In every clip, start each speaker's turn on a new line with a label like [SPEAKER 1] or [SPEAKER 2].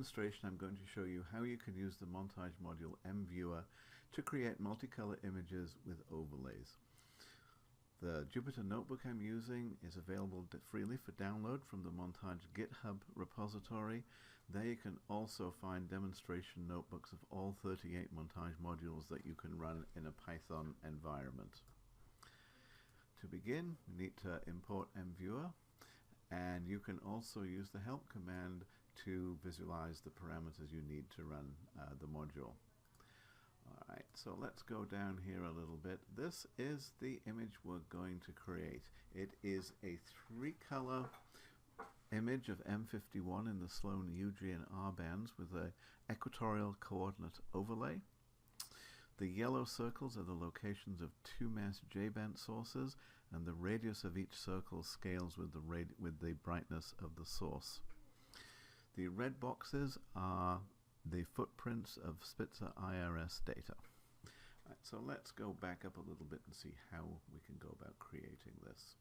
[SPEAKER 1] demonstration, I'm going to show you how you can use the Montage module MViewer to create multicolor images with overlays. The Jupyter notebook I'm using is available freely for download from the Montage GitHub repository. There you can also find demonstration notebooks of all 38 Montage modules that you can run in a Python environment. To begin, we need to import MViewer, and you can also use the help command to visualize the parameters you need to run the module. Alright, so let's go down here a little bit. This is the image we're going to create. It is a 3-color image of M51 in the Sloan UG and R bands with an equatorial coordinate overlay. The yellow circles are the locations of 2 mass J-band sources, and the radius of each circle scales with the brightness of the source. The red boxes are the footprints of Spitzer IRS data. Right, so let's go back up a little bit and see how we can go about creating this.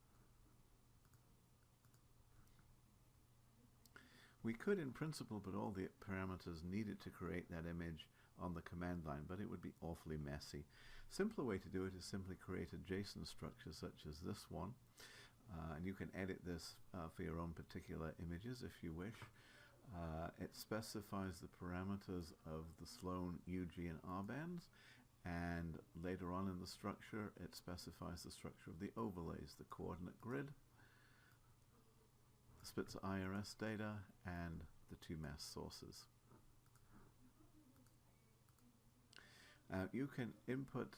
[SPEAKER 1] We could in principle put all the parameters needed to create that image on the command line, but it would be awfully messy. Simpler way to do it is simply create a JSON structure such as this one, and you can edit this for your own particular images if you wish. It specifies the parameters of the Sloan UG and R bands, and later on in the structure it specifies the structure of the overlays, the coordinate grid, the Spitzer IRS data, and the 2 mass sources. You can input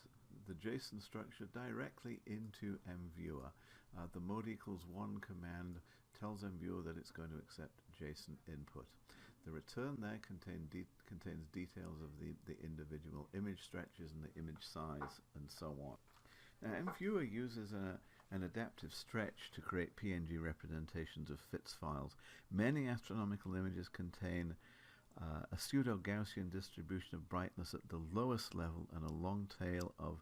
[SPEAKER 1] the JSON structure directly into MViewer. The mode=1 command tells MViewer that it's going to accept JSON input. The return there contains details of the individual image stretches and the image size and so on. Now, MViewer uses an adaptive stretch to create PNG representations of FITS files. Many astronomical images contain a pseudo-Gaussian distribution of brightness at the lowest level and a long tail of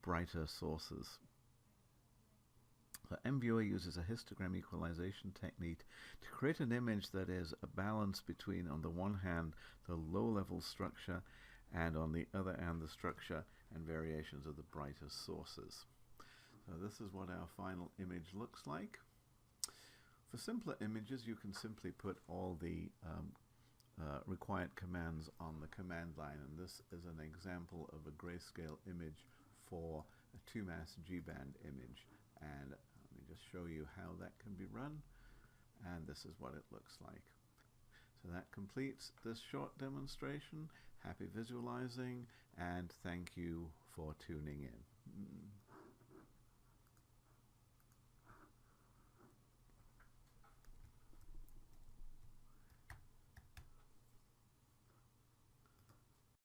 [SPEAKER 1] brighter sources. So MViewer uses a histogram equalization technique to create an image that is a balance between, on the one hand, the low-level structure, and on the other hand, the structure and variations of the brighter sources. So this is what our final image looks like. For simpler images, you can simply put all the required commands on the command line, and this is an example of a grayscale image for a 2 mass G-band image, and let me just show you how that can be run, and this is what it looks like. So that completes this short demonstration. Happy visualizing, and thank you for tuning in.